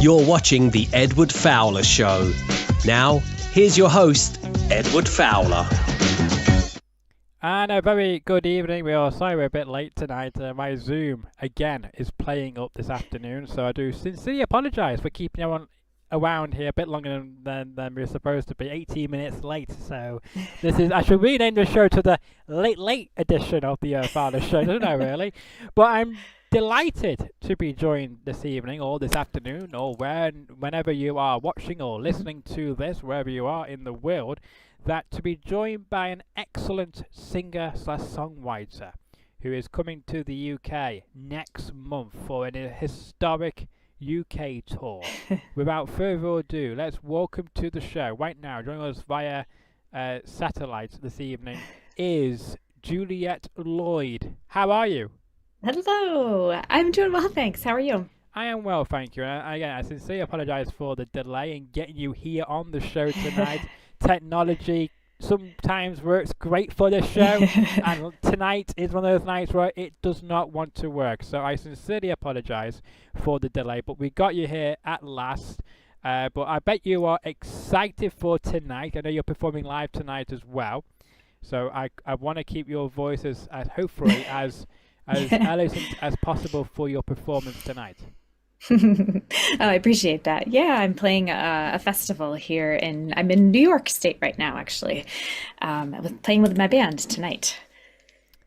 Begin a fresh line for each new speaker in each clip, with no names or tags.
You're watching The Edward Fowler Show. Now, here's your host, Edward Fowler.
And a very good evening. We are sorry we're a bit late tonight. My Zoom, again, is playing up this afternoon, so I do sincerely apologise for keeping everyone around here a bit longer than we're supposed to be. 18 minutes late, so I should rename the show to the late edition of the Fowler Show, don't I, really? But I'm delighted to be joined this evening or this afternoon or whenever you are watching or listening to this, wherever you are in the world, that to be joined by an excellent singer/songwriter who is coming to the UK next month for a historic UK tour. Without further ado, let's welcome to the show right now, joining us via satellite this evening, is Juliet Lloyd. How are you?
Hello, I'm doing well, thanks. How are you?
I am well, thank you. And again, I sincerely apologise for the delay in getting you here on the show tonight. Technology sometimes works great for this show, and tonight is one of those nights where it does not want to work. So I sincerely apologise for the delay, but we got you here at last. But I bet you are excited for tonight. I know you're performing live tonight as well. So I want to keep your voice as hopefully as elegant as possible for your performance tonight.
Oh, I appreciate that. Yeah, I'm playing a festival here I'm in New York State right now, actually. I was playing with my band tonight.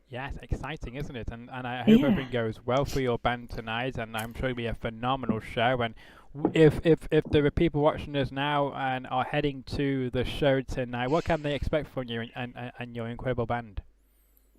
Yeah, it's exciting, isn't it? And I hope everything goes well for your band tonight, and I'm sure it'll be a phenomenal show. And if there are people watching us now and are heading to the show tonight, what can they expect from you and your incredible band?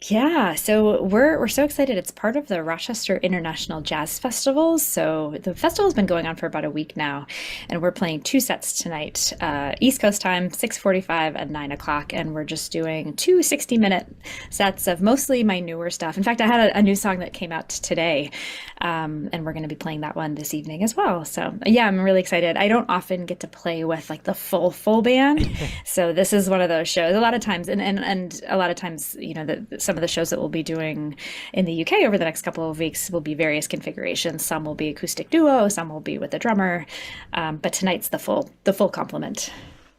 Yeah, so we're so excited. It's part of the Rochester International Jazz Festival. So the festival's been going on for about a week now, and we're playing two sets tonight, East Coast time, 6:45 and 9 o'clock, and we're just doing two 60-minute sets of mostly my newer stuff. In fact, I had a new song that came out today, and we're going to be playing that one this evening as well. So yeah, I'm really excited. I don't often get to play with like the full band, so this is one of those shows. A lot of times, and a lot of times, you know, some of the shows that we'll be doing in the UK over the next couple of weeks will be various configurations. Some will be acoustic duo, some will be with a drummer, but tonight's the full complement.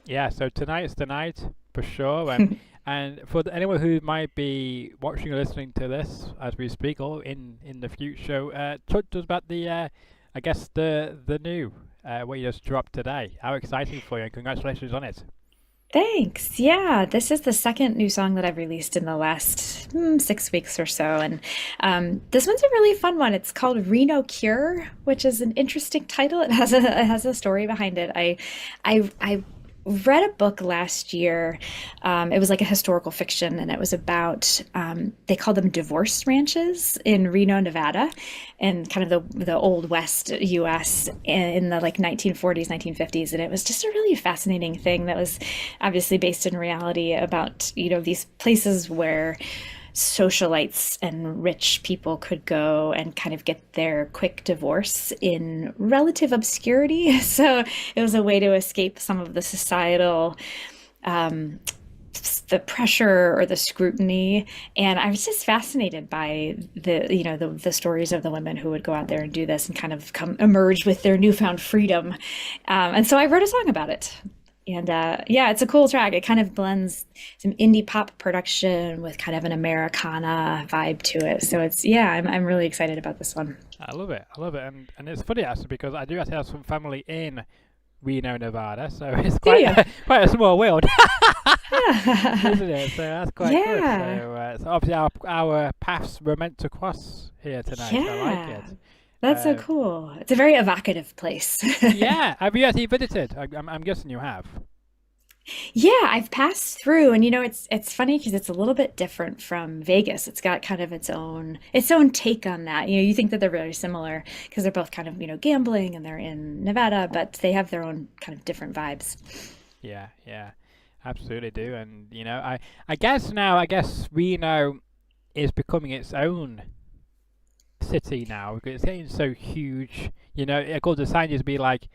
Yeah, so tonight's the night for sure, and and for anyone who might be watching or listening to this as we speak or in the future, talk to us about the I guess the new what you just dropped today. How exciting for you, and congratulations on it.
Thanks. Yeah, this is the second new song that I've released in the last 6 weeks or so. And this one's a really fun one. It's called Reno Cure, which is an interesting title. It has a story behind it. I read a book last year. It was like a historical fiction, and it was about, they called them divorce ranches in Reno, Nevada, and kind of the old West US in the like 1940s, 1950s. And it was just a really fascinating thing that was obviously based in reality about, you know, these places where socialites and rich people could go and kind of get their quick divorce in relative obscurity. So it was a way to escape some of the societal the pressure or the scrutiny. And I was just fascinated by the stories of the women who would go out there and do this and kind of emerge with their newfound freedom. And so I wrote a song about it. And yeah, it's a cool track. It kind of blends some indie pop production with kind of an Americana vibe to it. So I'm really excited about this one.
I love it. And it's funny actually because I do actually have some family in Reno, Nevada, so it's quite a small world, isn't it? So that's quite good. So obviously our paths were meant to cross here tonight.
Yeah.
I like it.
That's so cool. It's a very evocative place.
Yeah. Have you actually visited? I'm guessing you have.
Yeah, I've passed through, and you know, it's funny because it's a little bit different from Vegas. It's got kind of its own take on that. You know, you think that they're very similar because they're both kind of, you know, gambling and they're in Nevada, but they have their own kind of different vibes.
Yeah, absolutely do. And you know, I guess Reno is becoming its own city now because it's getting so huge. You know, of course the sign used to be like,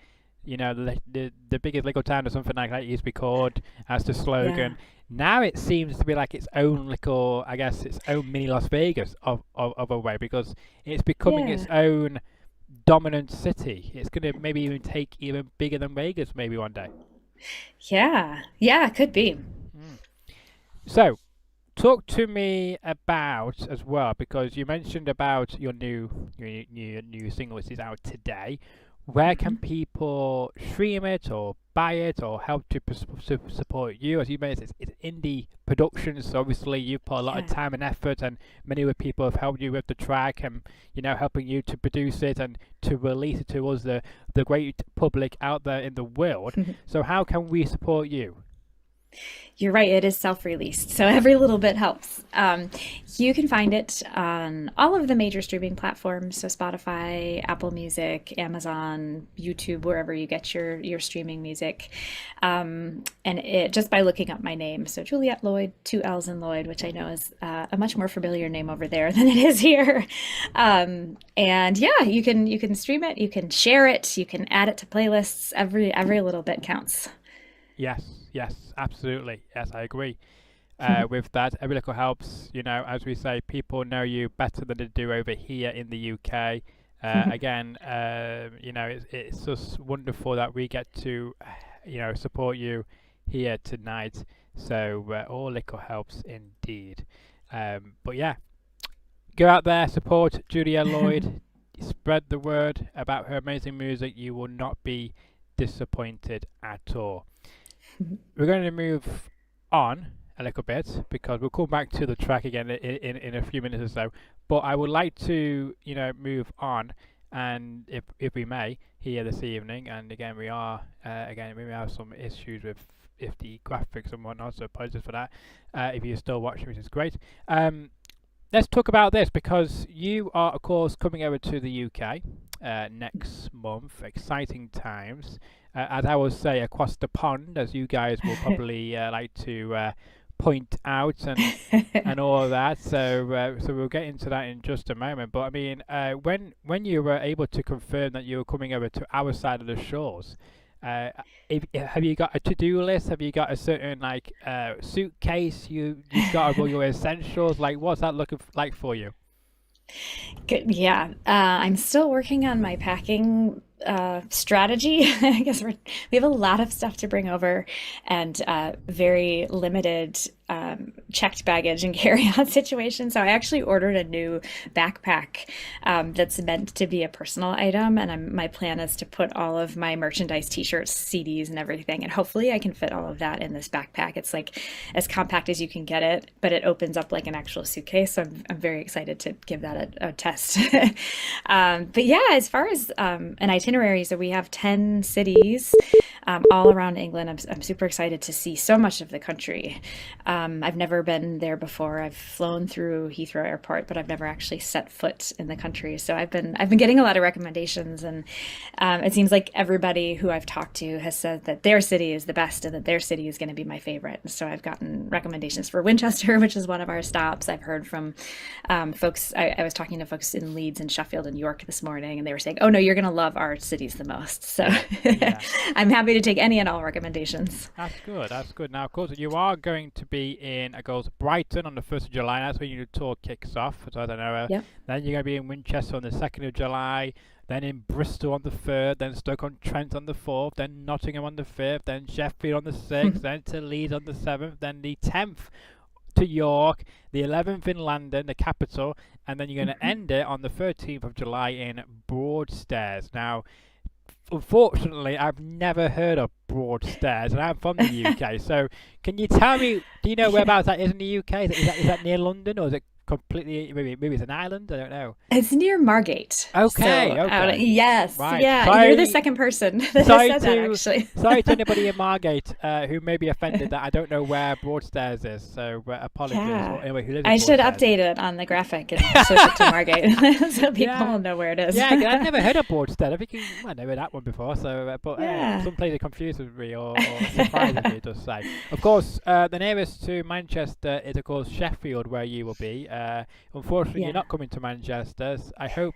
you know, the biggest legal town or something like that used to be called as the slogan. Yeah. Now it seems to be like its own little, I guess, its own mini Las Vegas of a way, because it's becoming its own dominant city. It's going to maybe even take even bigger than Vegas maybe one day.
Yeah, yeah, it could be.
Mm. So, talk to me about as well, because you mentioned about your new single, which is out today. Where can
Mhm.
people stream it or buy it or help to support you? As you mentioned, it's indie productions, so obviously you've put a lot of
Yeah.
time and effort, and many of the people have helped you with the track and helping you to produce it and to release it to us, the great public out there in the world. So how can we support you?
You're right, it is self-released, so every little bit helps. You can find it on all of the major streaming platforms, so Spotify, Apple Music, Amazon, YouTube, wherever you get your streaming music. And it just by looking up my name, so Juliet Lloyd, two L's in Lloyd, which I know is a much more familiar name over there than it is here. And yeah, you can stream it, you can share it, you can add it to playlists. Every little bit counts.
Yes, yes, absolutely. Yes, I agree. With that, every little helps. As we say, people know you better than they do over here in the UK. Again, it's just wonderful that we get to, support you here tonight. So all little helps indeed. But yeah, go out there, support Julia Lloyd, spread the word about her amazing music. You will not be disappointed at all. We're going to move on a little bit because we'll come back to the track again in a few minutes or so. But I would like to, move on, and if we may, here this evening. And again, we have some issues with if the graphics and whatnot. So apologies for that. If you're still watching, which is great. Let's talk about this because you are, of course, coming over to the UK next month. Exciting times. As I will say, across the pond, as you guys will probably like to point out and all of that. So we'll get into that in just a moment. But I mean, when you were able to confirm that you were coming over to our side of the shores, have you got a to-do list? Have you got a certain suitcase? You've got all your essentials. Like, what's that looking like for you?
Good. Yeah, I'm still working on my packing strategy. I guess we have a lot of stuff to bring over and very limited checked baggage and carry-on situation. So I actually ordered a new backpack that's meant to be a personal item, and my plan is to put all of my merchandise, t-shirts, CDs, and everything, and hopefully I can fit all of that in this backpack. It's like as compact as you can get it, but it opens up like an actual suitcase. So I'm very excited to give that a test. But yeah, as far as an itinerary, so we have 10 cities all around England. I'm super excited to see so much of the country. I've never been there before. I've flown through Heathrow Airport, but I've never actually set foot in the country. So I've been getting a lot of recommendations, and it seems like everybody who I've talked to has said that their city is the best and that their city is going to be my favorite. So I've gotten recommendations for Winchester, which is one of our stops. I've heard from folks. I was talking to folks in Leeds and Sheffield and York this morning, and they were saying, "Oh no, you're going to love our cities the most." So
Yeah.
I'm happy to take any and all recommendations.
That's good. That's good. Now, of course, you are going to be in a goes Brighton on the 1st of July. That's when your tour kicks off. So I don't know.
Yep.
Then you're going to be in Winchester on the 2nd of July. Then in Bristol on the 3rd. Then Stoke-on-Trent on the 4th. Then Nottingham on the 5th. Then Sheffield on the 6th. Then to Leeds on the 7th. Then the 10th to York. The 11th in London, the capital. And then you're going to end it on the 13th of July in Broadstairs. Now, unfortunately, I've never heard of Broadstairs, and I'm from the UK. So, can you tell me? Do you know whereabouts that is in the UK? Is that near London, or is it completely? Maybe it's an island. I don't know.
It's near Margate.
Okay,
So,
okay.
Yes,
Right.
yeah,
Sorry,
you're the second person that has
sorry
said that actually.
sorry to anybody in Margate who may be offended that I don't know where Broadstairs is. So apologies.
Yeah.
Or anyway, who lives in
I should
Broadstairs.
update it on the graphic and switch it to Margate so people
Yeah.
will know where it is.
Yeah, I've never heard of Broadstairs. I think I never heard that one before. So, but
Yeah.
some places confuses me or surprises me, just say. Of course, the nearest to Manchester is, of course, Sheffield, where you will be. Unfortunately, you're
Yeah.
not coming to Manchester. I hope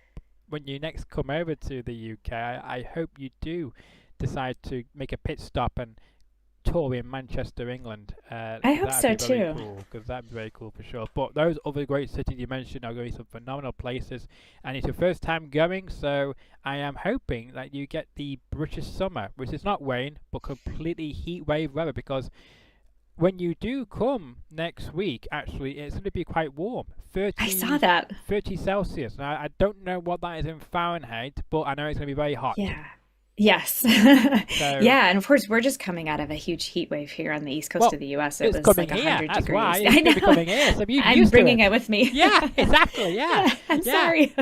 when you next come over to the UK, I hope you do decide to make a pit stop and tour in Manchester, England.
I hope so
That'd be very
too.
cool, because that'd be very cool for sure. But those other great cities you mentioned are going to be some phenomenal places, and it's your first time going, so I am hoping that you get the British summer, which is not rain, but completely heat wave weather, because when you do come next week, actually, it's going to be quite warm.
I saw that.
30 Celsius. Now, I don't know what that is in Fahrenheit, but I know it's going to be very hot.
Yeah. Yes.
So,
Yeah, and of course we're just coming out of a huge heat wave here on the east coast
well,
of the US. It
it's
was
coming
like
here.
100
That's
degrees.
why
I
it's going to be
know.
coming here. So you
I'm
used to
bringing
it.
it with me.
Yeah, exactly. Yeah.
I'm
Yeah.
sorry.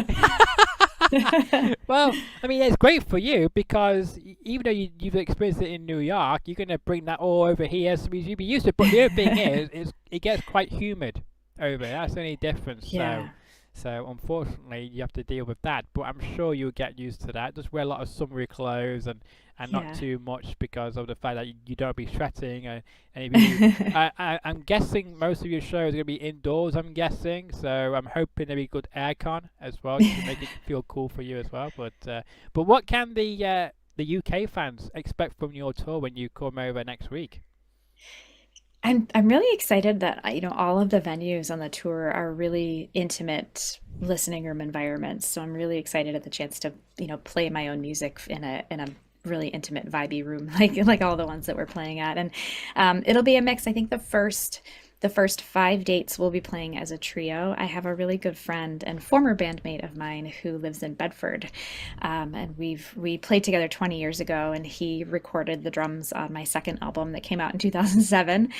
Well, I mean, it's great for you because even though you've experienced it in New York, you're going to bring that all over here, so you'll be used to it. But the other thing is it gets quite humid over there. That's the only difference.
Yeah.
So unfortunately, you have to deal with that. But I'm sure you'll get used to that. Just wear a lot of summery clothes and not
Yeah.
too much, because of the fact that you don't be sweating. And if you, I'm guessing most of your show is going to be indoors, I'm guessing. So I'm hoping there'll be good aircon as well to make it feel cool for you as well. But what can the UK fans expect from your tour when you come over next week?
I'm really excited that all of the venues on the tour are really intimate listening room environments. So I'm really excited at the chance to play my own music in a really intimate vibey room like all the ones that we're playing at. And it'll be a mix. I think the first 5 dates we'll be playing as a trio. I have a really good friend and former bandmate of mine who lives in Bedford, and we played together 20 years ago, and he recorded the drums on my second album that came out in 2007.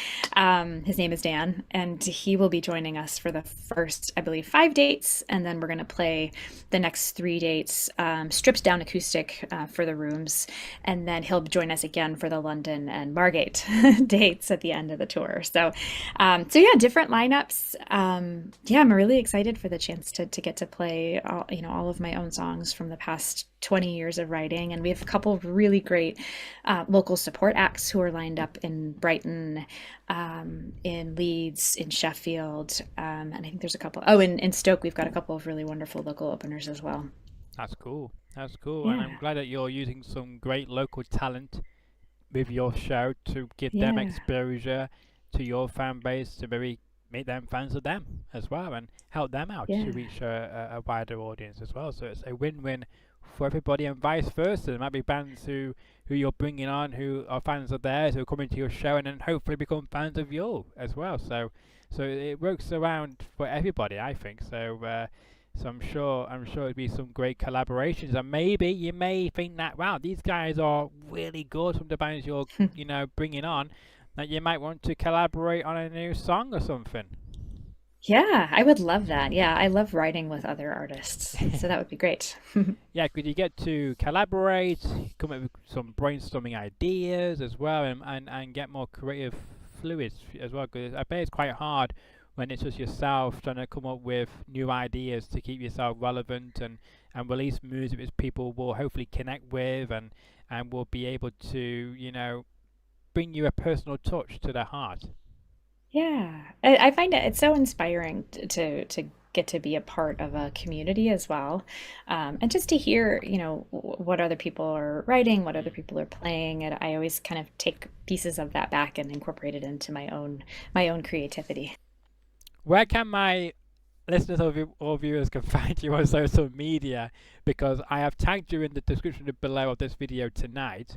His name is Dan, and he will be joining us for the first, I believe, 5 dates, and then we're going to play the next 3 dates, stripped down acoustic for the rooms, and then he'll join us again for the London and Margate dates at the end of the tour. So yeah, different lineups. Yeah, I'm really excited for the chance to get to play all of my own songs from the past 20 years of writing. And we have a couple of really great local support acts who are lined up in Brighton, in Leeds, in Sheffield, and I think there's a couple. Oh, in Stoke, we've got a couple of really wonderful local openers as well.
That's cool. That's cool.
Yeah.
And I'm glad that you're using some great local talent with your show to give them
Yeah.
exposure to your fan base, to maybe make them fans of them as well, and help them out
Yeah.
to reach a wider audience as well. So it's a win-win for everybody, and vice versa. There might be bands who you're bringing on who are fans of theirs, who are coming to your show and then hopefully become fans of you as well. So it works around for everybody, I think. So I'm sure it'll be some great collaborations, and maybe you may think that, wow, these guys are really good, some of the bands you're bringing on, that you might want to collaborate on a new song or something.
Yeah, I would love that. Yeah, I love writing with other artists, so that would be great.
Yeah, could you get to collaborate, come up with some brainstorming ideas as well, and get more creative fluids as well? Because I bet it's quite hard when it's just yourself trying to come up with new ideas to keep yourself relevant and release music which people will hopefully connect with and will be able to, bring you a personal touch to their heart.
Yeah, I find it's so inspiring to get to be a part of a community as well, and just to hear, what other people are writing, what other people are playing, and I always kind of take pieces of that back and incorporate it into my own creativity.
Where can my listeners or viewers can find you on social media? Because I have tagged you in the description below of this video tonight.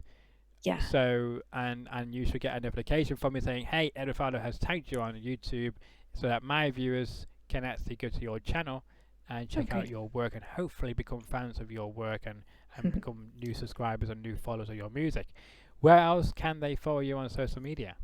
Yeah.
So, and you should get a notification from me saying, hey, Edward Fowler has tagged you on YouTube, so that my viewers can actually go to your channel and check out your work and hopefully become fans of your work and become new subscribers and new followers of your music. Where else can they follow you on social media?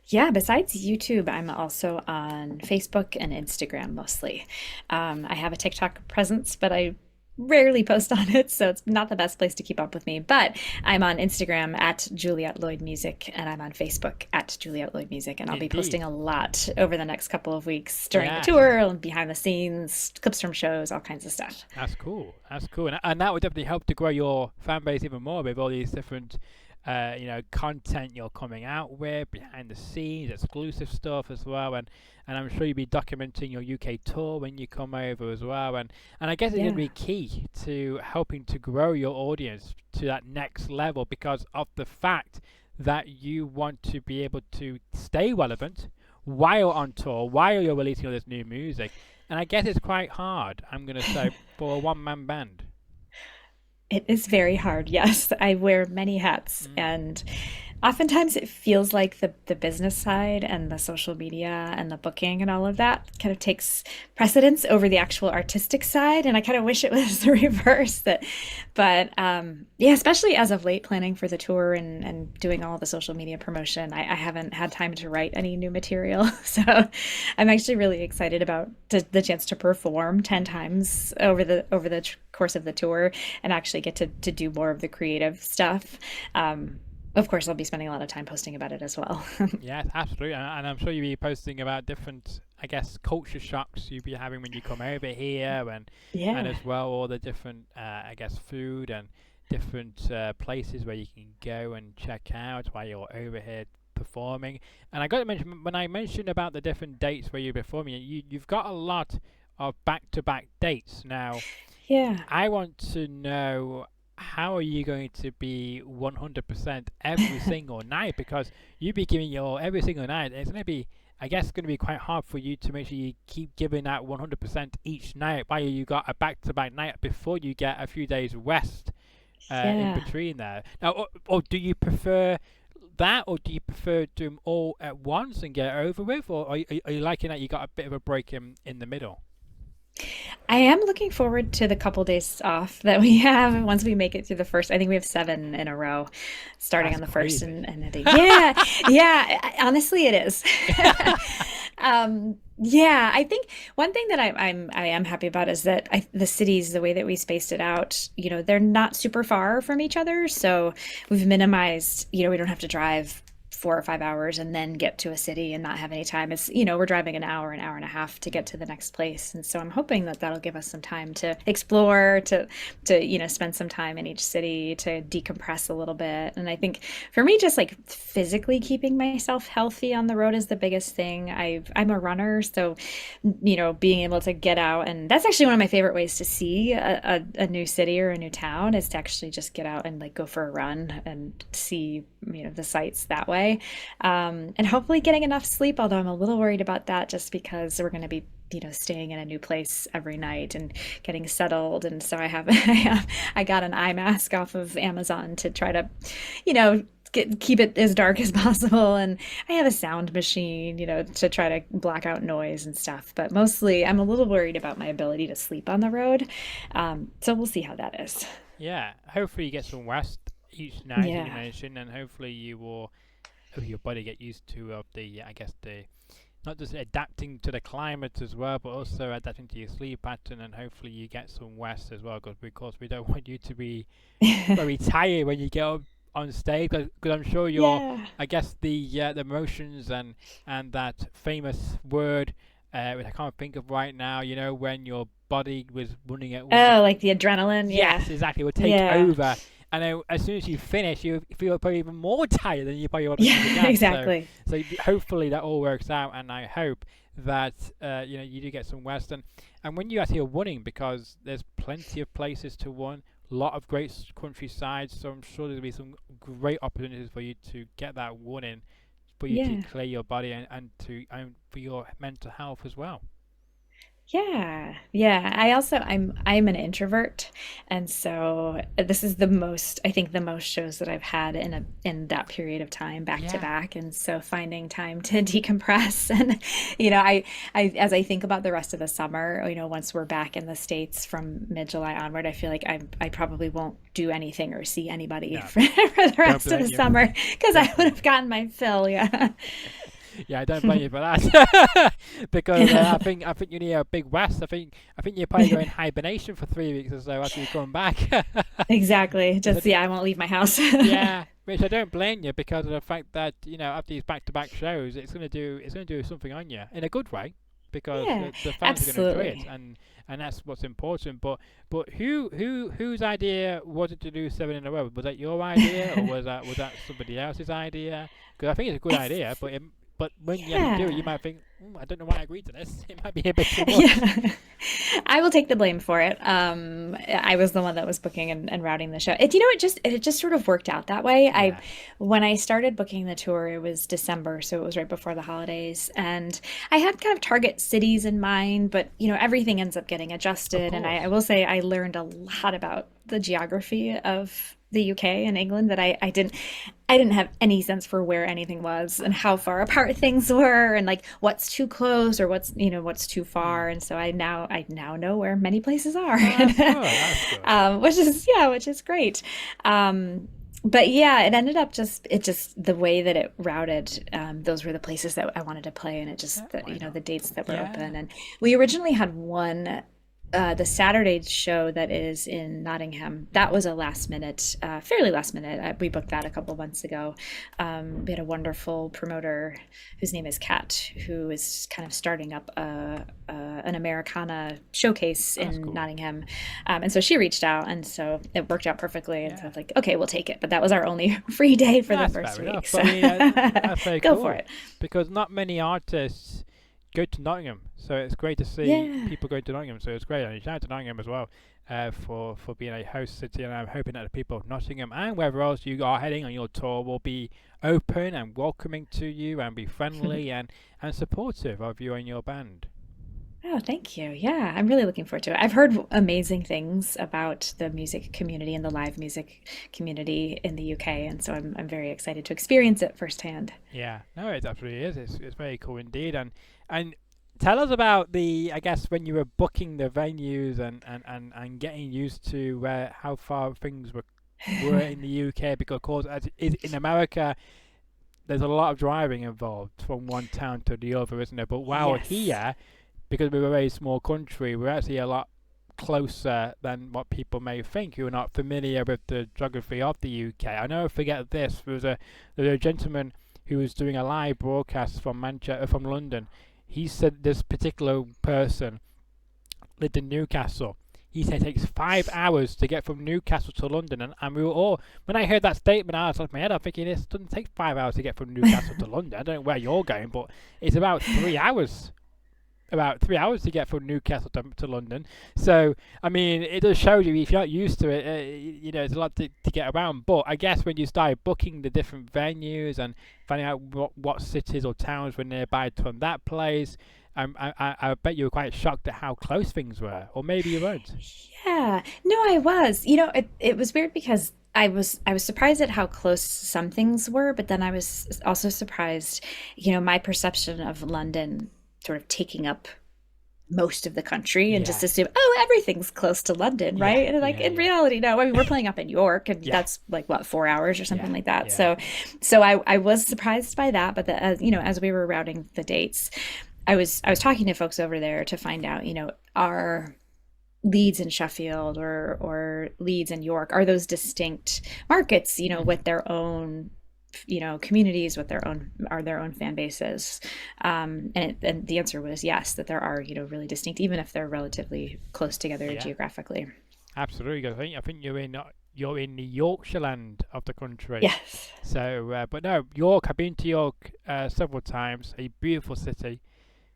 Yeah, besides YouTube, I'm also on Facebook and Instagram mostly. I have a TikTok presence, but I rarely post on it, so it's not the best place to keep up with me. But I'm on Instagram at Juliet Lloyd Music, and I'm on Facebook at Juliet Lloyd Music, and I'll be posting a lot over the next couple of weeks during the tour and behind the scenes, clips from shows, all kinds of stuff.
That's cool. That's cool, and that would definitely help to grow your fan base even more with all these different content you're coming out with, behind the scenes, exclusive stuff as well, and I'm sure you'll be documenting your UK tour when you come over as well, and I guess it's going to be key to helping to grow your audience to that next level because of the fact that you want to be able to stay relevant while on tour, while you're releasing all this new music. And I guess it's quite hard, I'm going to say, for a one-man band.
It is very hard. Yes, I wear many hats,
Mm.
and oftentimes it feels like the business side and the social media and the booking and all of that kind of takes precedence over the actual artistic side. And I kind of wish it was the reverse. But yeah, especially as of late, planning for the tour and doing all the social media promotion, I haven't had time to write any new material. So I'm actually really excited about the chance to perform 10 times over the course of the tour and actually get to do more of the creative stuff. Of course, I'll be spending a lot of time posting about it as well.
Yes, absolutely. And I'm sure you'll be posting about different, I guess, culture shocks you'll be having when you come over here, and
Yeah.
as well all the different, I guess, food and different places where you can go and check out while you're over here performing. And I got to mention, when I mentioned about the different dates where you're performing, you've got a lot of back-to-back dates. Now,
Yeah.
I want to know, how are you going to be 100% every single night? Because you be giving your every single night. It's going to be, I guess, going to be quite hard for you to make sure you keep giving that 100% each night while you got a back-to-back night before you get a few days rest in
Yeah.
between there. Now, or do you prefer that, or do you prefer do them all at once and get it over with, or are you liking that you got a bit of a break in the middle?
I am looking forward to the couple days off that we have once we make it through the first. I think we have 7 in a row, starting
That's
on the first
crazy.
and ending. Yeah, yeah. Honestly, it is. Yeah, I think one thing that I am happy about is that the cities, the way that we spaced it out, they're not super far from each other, so we've minimized. We don't have to drive 4 or 5 hours and then get to a city and not have any time. It's, we're driving an hour and a half to get to the next place. And so I'm hoping that that'll give us some time to explore, to spend some time in each city, to decompress a little bit. And I think for me, just like physically keeping myself healthy on the road is the biggest thing. I'm a runner, so, being able to get out, and that's actually one of my favorite ways to see a new city or a new town, is to actually just get out and like go for a run and see, the sights that way. And hopefully getting enough sleep, although I'm a little worried about that just because we're going to be, staying in a new place every night and getting settled. And so I got an eye mask off of Amazon to try to, you know, keep it as dark as possible. And I have a sound machine, to try to block out noise and stuff. But mostly I'm a little worried about my ability to sleep on the road. So we'll see how that is.
Yeah, hopefully you get some rest each night, as you
Yeah.
mentioned, and hopefully you will, your body get used to the, I guess, the not just adapting to the climate as well, but also adapting to your sleep pattern, and hopefully you get some rest as well, because we don't want you to be very tired when you get up on stage, because I'm sure you're,
Yeah.
I guess, the emotions and that famous word, which I can't think of right now, when your body was running at
Oh, like the adrenaline. Yeah.
yes, exactly, will take
Yeah.
over. And then as soon as you finish, you feel probably even more tired than you probably would have
Yeah,
began.
exactly.
So hopefully that all works out, and I hope that you do get some rest. And when you actually are running, because there's plenty of places to run, a lot of great countrysides, so I'm sure there'll be some great opportunities for you to get that running, for you to
Yeah.
clear your body and for your mental health as well.
Yeah. Yeah. I'm an introvert, and so this is the most shows that I've had in that period of time back to
Yeah.
back. And so finding time to decompress and I as I think about the rest of the summer, once we're back in the States from mid-July onward, I feel like I probably won't do anything or see anybody
No,
for the
don't
rest of
blame
the
you.
summer because I
Don't
would
blame
have gotten my fill. Yeah.
Yeah, I don't blame you for that, because I think you need a big rest. I think you're probably going hibernation for 3 weeks or so after you come back.
Exactly.
Which I
Just, yeah, I won't leave my house.
yeah, which I don't blame you, because of the fact that after these back-to-back shows, it's gonna do something on you in a good way, because
Yeah,
the fans are gonna enjoy it,
absolutely.
and that's what's important. But whose idea was it to do 7 in a row? Was that your idea, or was that somebody else's idea? Because I think it's a good
I
idea, but But when you actually do it, you
Yeah.
might think, I don't know why I agreed to this. It might be a bit too much.
Yeah. I will take the blame for it. I was the one that was booking and routing the show. It just sort of worked out that way. I
Yeah,
When I started booking the tour, it was December, so it was right before the holidays, and I had kind of target cities in mind, but everything ends up getting
of
adjusted. And I
course.
will say I learned a lot about the geography of the UK and England that I didn't have any sense for where anything was and how far apart things were and like what's too close or what's too
Hmm.
far. And so I now know where many places are,
Oh, that's good. That's good.
which is great. But yeah, it ended up just the way that it routed. Those were the places that I wanted to play, and it
Yeah,
just
why not?
the dates that were
Yeah.
open. And we originally had one. The Saturday show that is in Nottingham, that
Hmm.
was a last minute, fairly last minute. We booked that a couple months ago. We had a wonderful promoter whose name is Kat, who is kind of starting up an Americana showcase
That's
in
cool.
Nottingham. And so she reached out, and so it worked out perfectly. And so I
Yeah.
was like, okay, we'll take it. But that was our only free day for the
That's
first
fair enough.
week.
But
So
I mean, that's very
go for
cool
it.
because not many artists go to Nottingham. So it's great to see
Yeah.
people going to Nottingham. So it's great. And shout out to Nottingham as well for being a host city. And I'm hoping that the people of Nottingham and wherever else you are heading on your tour will be open and welcoming to you and be friendly and supportive of you and your band.
Oh, thank you. Yeah, I'm really looking forward to it. I've heard amazing things about the music community and the live music community in the UK, and so I'm very excited to experience it firsthand.
Yeah, no, it absolutely is. It's very cool indeed. And tell us about the, I guess, when you were booking the venues and getting used to how far things were in the UK because of course as is in America there's a lot of driving involved from one town to the other, isn't there? But while
Yes.
here, because we're a very small country, we're actually a lot closer than what people may think who are not familiar with the geography of the UK. I never forget this. There was a gentleman who was doing a live broadcast from Manchester, from London. He said this particular person lived in Newcastle. He said it takes 5 hours to get from Newcastle to London, and we were all. When I heard that statement, I was off my head. I'm thinking this doesn't take 5 hours to get from Newcastle to London. I don't know where you're going, but it's about 3 hours to get from Newcastle to London. So, I mean, it does show you if you're not used to it, it's a lot to get around. But I guess when you start booking the different venues and finding out what cities or towns were nearby from that place, I bet you were quite shocked at how close things were. Or maybe you weren't.
Yeah. No, I was. It was weird because I was surprised at how close some things were, but then I was also surprised, my perception of London sort of taking up most of the country and just
Yeah.
assume, oh, everything's close to London,
Yeah.
right? And like
Yeah.
in
Yeah.
reality, no. I mean, we're playing up in York, and
Yeah.
that's like what, 4 hours or
Yeah.
something like that.
Yeah.
So I was surprised by that, but as we were routing the dates, I was talking to folks over there to find out, are Leeds and Sheffield or Leeds and York, are those distinct markets,
Hmm.
with their own communities, with their own fan bases, and the answer was yes, that there are really distinct, even if they're relatively close together
Yeah.
geographically.
Absolutely. 'Cause I think you're in the Yorkshire land of the country.
Yes.
So, but no, York. I've been to York several times. A beautiful city,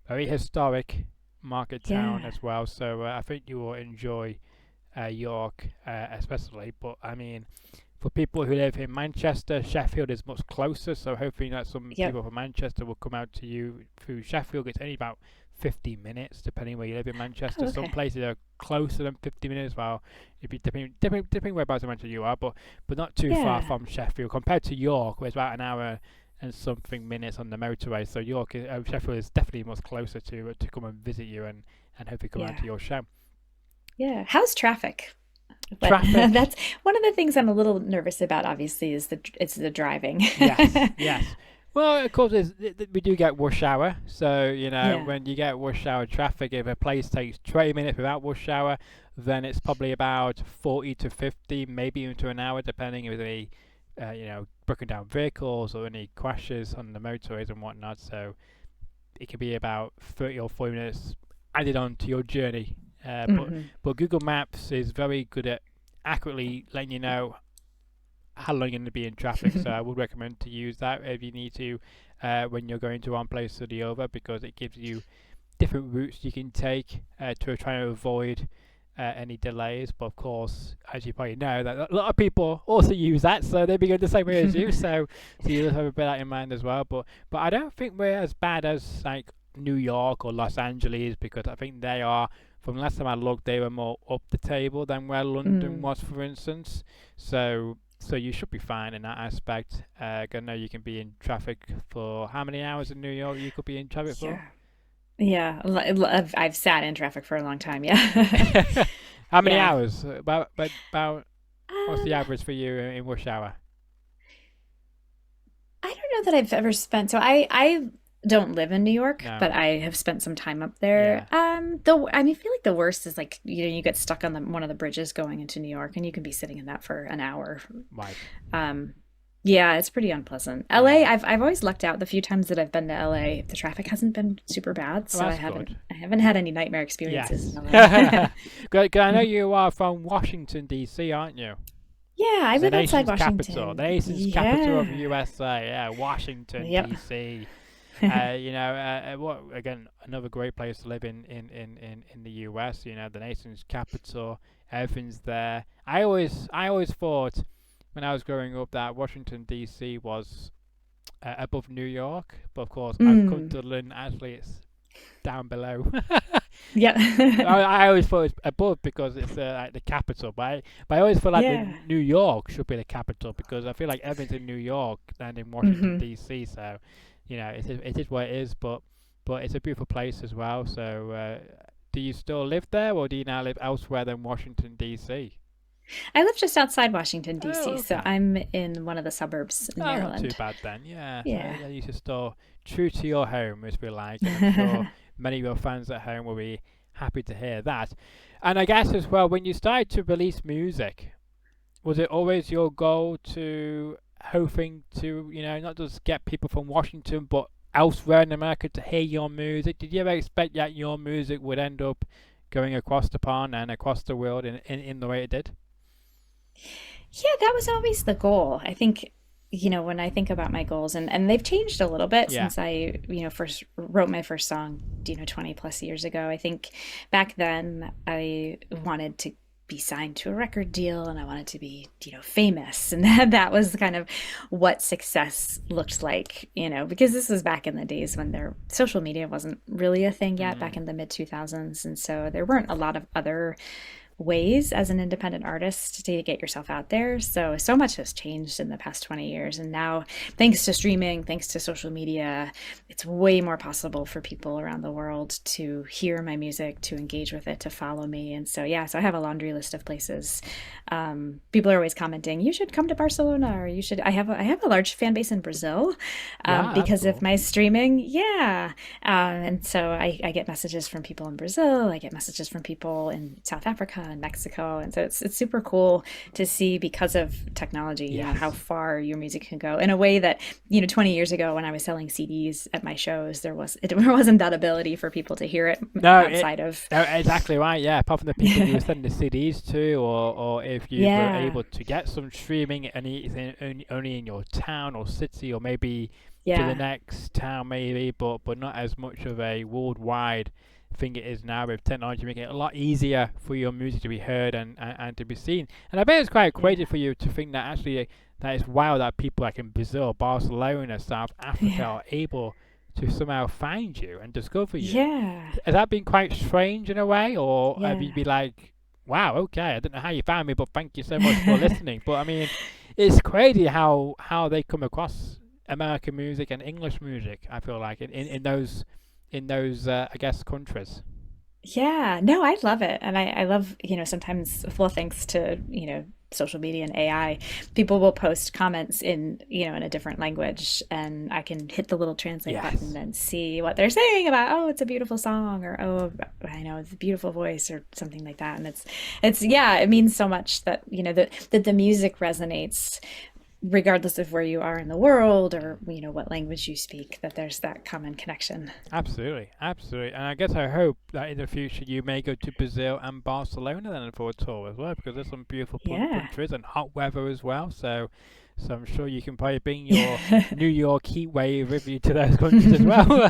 very historic market town
Yeah.
as well. So I think you will enjoy York, especially. But I mean, for people who live in Manchester, Sheffield is much closer. So hopefully that some
Yep.
people from Manchester will come out to you through Sheffield. It's only about 50 minutes, depending where you live in Manchester.
Oh,
Some
okay.
places are closer than 50 minutes, while if you depending whereabouts in Manchester you are, but not too far
Yeah.
from Sheffield compared to York, where it's about an hour and something minutes on the motorway. So Sheffield is definitely much closer to come and visit you and hopefully come out
Yeah.
to your show.
Yeah. How's traffic? But
Traffic.
that's one of the things I'm a little nervous about, obviously, is the driving.
Yes, yes. Well, of course, we do get rush hour. So,
Yeah.
when you get rush hour traffic, if a place takes 20 minutes without rush hour, then it's probably about 40 to 50, maybe even to an hour, depending if there's any, broken down vehicles or any crashes on the motorways and whatnot. So, it could be about 30 or 40 minutes added on to your journey. Uh, but,
Hmm.
but Google Maps is very good at accurately letting you know how long you're going to be in traffic. So I would recommend to use that if you need to when you're going to one place to the other, because it gives you different routes you can take to try to avoid any delays. But of course, as you probably know, that a lot of people also use that, so they be going the same way as you. So you just have to bear that in mind as well. But I don't think we're as bad as like New York or Los Angeles, because I think they are, from last time I looked, they were more up the table than where London was, for instance. So you should be fine in that aspect. I know you can be in traffic for how many hours in New York you could be in traffic for?
Yeah, I've sat in traffic for a long time. Yeah.
How many
Yeah.
hours? About what's the
Um,
average for you in rush hour?
I don't know that I've ever spent. So I don't live in New York,
No.
but I have spent some time up there.
Yeah.
Though I mean, I feel like the worst is like you get stuck on one of the bridges going into New York, and you can be sitting in that for an hour.
Right.
Um, yeah, it's pretty unpleasant. LA,
Yeah.
I've always lucked out the few times that I've been to LA. The traffic hasn't been super bad,
Well,
so
that's good.
I haven't had any nightmare experiences
Yes.
in LA.
'Cause I know you are from Washington, D.C., aren't you?
Yeah, I
The
live outside
nation's capital. The
Washington.
nation's capital of
Yeah.
USA. Yeah, Washington,
Yep.
D.C. What again? Another great place to live in the U.S. The nation's capital. Everything's there. I always thought when I was growing up that Washington D.C. was above New York, but of course I've come
Mm.
to learn actually it's down below.
Yeah.
I always thought it's above because it's like the capital, but I always feel like the
Yeah.
New York should be the capital, because I feel like everything's in New York and in Washington
Hmm.
D.C. So it is what it is, but it's a beautiful place as well. So do you still live there, or do you now live elsewhere than Washington D.C.?
I live just outside Washington, D.C.,
Oh,
so
okay.
I'm in one of the suburbs in
Oh, not too
Maryland.
bad then. Yeah, so
Yeah.
yeah, you should still true to your home, as we like, and I'm sure many of your fans at home will be happy to hear that. And I guess as well, when you started to release music, was it always your goal to hoping to, not just get people from Washington, but elsewhere in America to hear your music? Did you ever expect that your music would end up going across the pond and across the world in the way it did?
Yeah, that was always the goal. I think, when I think about my goals, and they've changed a little bit
Yeah.
since I, first wrote my first song, 20 plus years ago. I think back then I wanted to be signed to a record deal and I wanted to be, famous. And that was kind of what success looked like, because this was back in the days when social media wasn't really a thing yet, back
Mm,
in the mid 2000s. And so there weren't a lot of other ways as an independent artist to get yourself out there. So much has changed in the past 20 years. And now, thanks to streaming, thanks to social media, it's way more possible for people around the world to hear my music, to engage with it, to follow me. And so, yeah, so I have a laundry list of places. People are always commenting, you should come to Barcelona, or you should. I have a large fan base in Brazil
wow, that's
because of
cool.
my streaming. Yeah. And so I get messages from people in Brazil. I get messages from people in South Africa and Mexico. And so it's super cool to see, because of technology, how
Yes.
far your music can go in a way that, 20 years ago when I was selling CDs at my shows, there wasn't that ability for people to hear it
No,
outside of,
no, exactly right. Yeah, apart from the people you were sending the CDs to, or if you were
yeah,
able to get some streaming, only in your town or city, or maybe to the
yeah,
next town, maybe, but not as much of a worldwide thing it is now, with technology making it a lot easier for your music to be heard and to be seen. And I bet it's quite crazy
yeah,
for you to think that actually that it's wild that people like in Brazil, Barcelona, South Africa
yeah,
are able to somehow find you and discover you.
yeah,
Has that been quite strange in a way, or have you
yeah.
been like, wow, okay, I don't know how you found me, but thank you so much for listening? But I mean, it's crazy how they come across American music and English music. I feel like in those I guess countries.
Yeah, no, I love it. And I love, sometimes, well, thanks to, social media and AI, people will post comments in a different language, and I can hit the little translate button
Yes.
and see what they're saying about, oh, it's a beautiful song, or, oh, I know it's a beautiful voice, or something like that. And yeah, it means so much that, that the music resonates regardless of where you are in the world or what language you speak, that there's that common connection.
Absolutely, absolutely. And I guess I hope that in the future you may go to Brazil and Barcelona then for a tour as well, because there's some beautiful
Yeah.
countries and hot weather as well. So I'm sure you can probably bring your New York heat wave with you to those countries as well.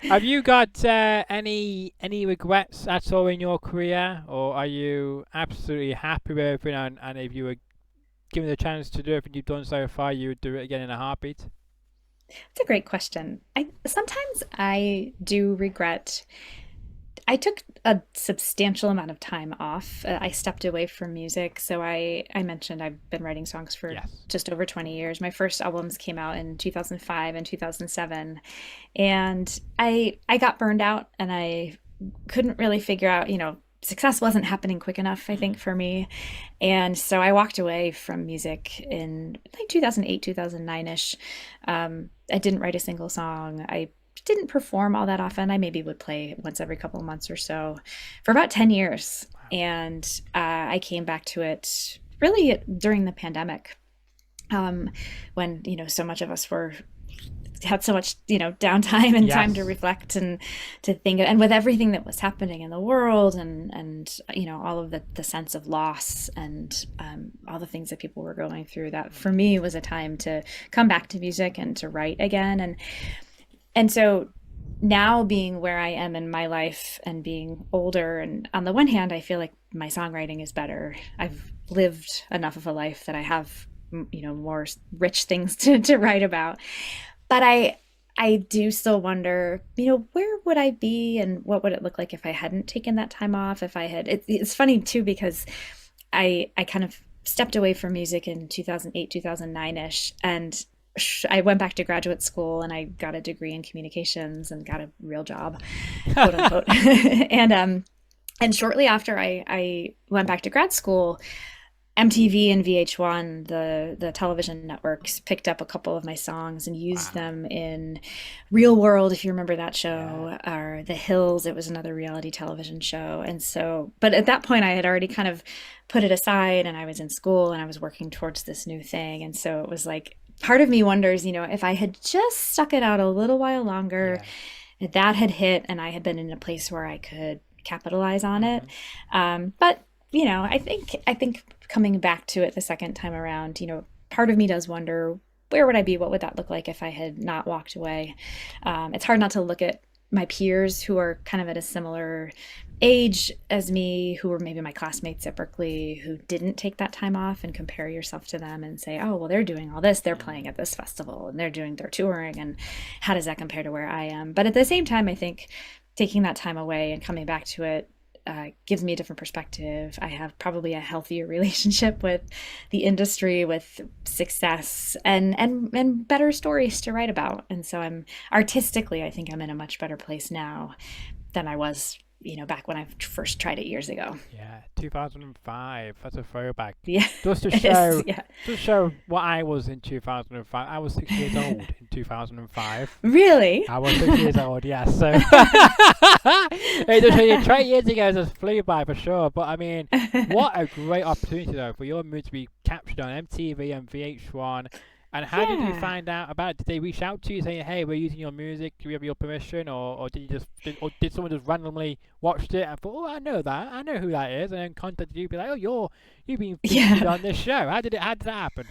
Have you got any regrets at all in your career, or are you absolutely happy with everything? And if you were given the chance to do everything you've done so far, you would do it again in a heartbeat?
It's a great question. Sometimes I do regret. I took a substantial amount of time off. I stepped away from music. So I mentioned I've been writing songs for
Yes.
just over 20 years. My first albums came out in 2005 and 2007. And I got burned out, and I couldn't really figure out, success wasn't happening quick enough, I think, for me. And so I walked away from music in like 2008, 2009-ish. I didn't write a single song. I didn't perform all that often. I maybe would play once every couple of months or so for about 10 years. And I came back to it really during the pandemic, when, so much of us had so much, downtime and time to
Yes.
reflect and to think. And with everything that was happening in the world and all of the sense of loss and all the things that people were going through, that for me was a time to come back to music and to write again. And so now, being where I am in my life and being older, and on the one hand, I feel like my songwriting is better. I've lived enough of a life that I have, more rich things to write about. But I do still wonder, where would I be and what would it look like if I hadn't taken that time off? If I had, it's funny too, because I kind of stepped away from music in 2008, 2009-ish, and I went back to graduate school and I got a degree in communications and got a real job, quote unquote. And shortly after I went back to grad school, MTV and VH1, the television networks, picked up a couple of my songs and used them in Real World, if you remember that show, or The Hills. It was another reality television show. And so, but at that point I had already kind of put it aside, and I was in school and I was working towards this new thing. And so it was like, part of me wonders, if I had just stuck it out a little while longer, if that had hit and I had been in a place where I could capitalize on it. But I think coming back to it the second time around, part of me does wonder, where would I be? What would that look like if I had not walked away? It's hard not to look at my peers who are kind of at a similar age as me, who were maybe my classmates at Berkeley, who didn't take that time off, and compare yourself to them and say, oh, well, they're doing all this, they're playing at this festival and they're touring, and how does that compare to where I am? But at the same time, I think taking that time away and coming back to it gives me a different perspective. I have probably a healthier relationship with the industry, with success, and better stories to write about. And so I think I'm in a much better place now than I was, back when I first tried it years ago.
Yeah, 2005. That's a throwback.
Yeah,
Just to
it
show,
is. Yeah.
to show what I was in 2005. I was 6 years old in 2005.
Really?
I was 6 years old, yes. So it just 20 years ago just flew by for sure. But I mean, what a great opportunity though for your mood to be captured on MTV and VH1. And how did you find out about it? Did they reach out to you saying, "Hey, we're using your music. Do we have your permission?" Or did someone just randomly watched it and thought, "Oh, I know that. I know who that is," and then contacted you, be like, "Oh, you've been featured on this show. How did that happen?"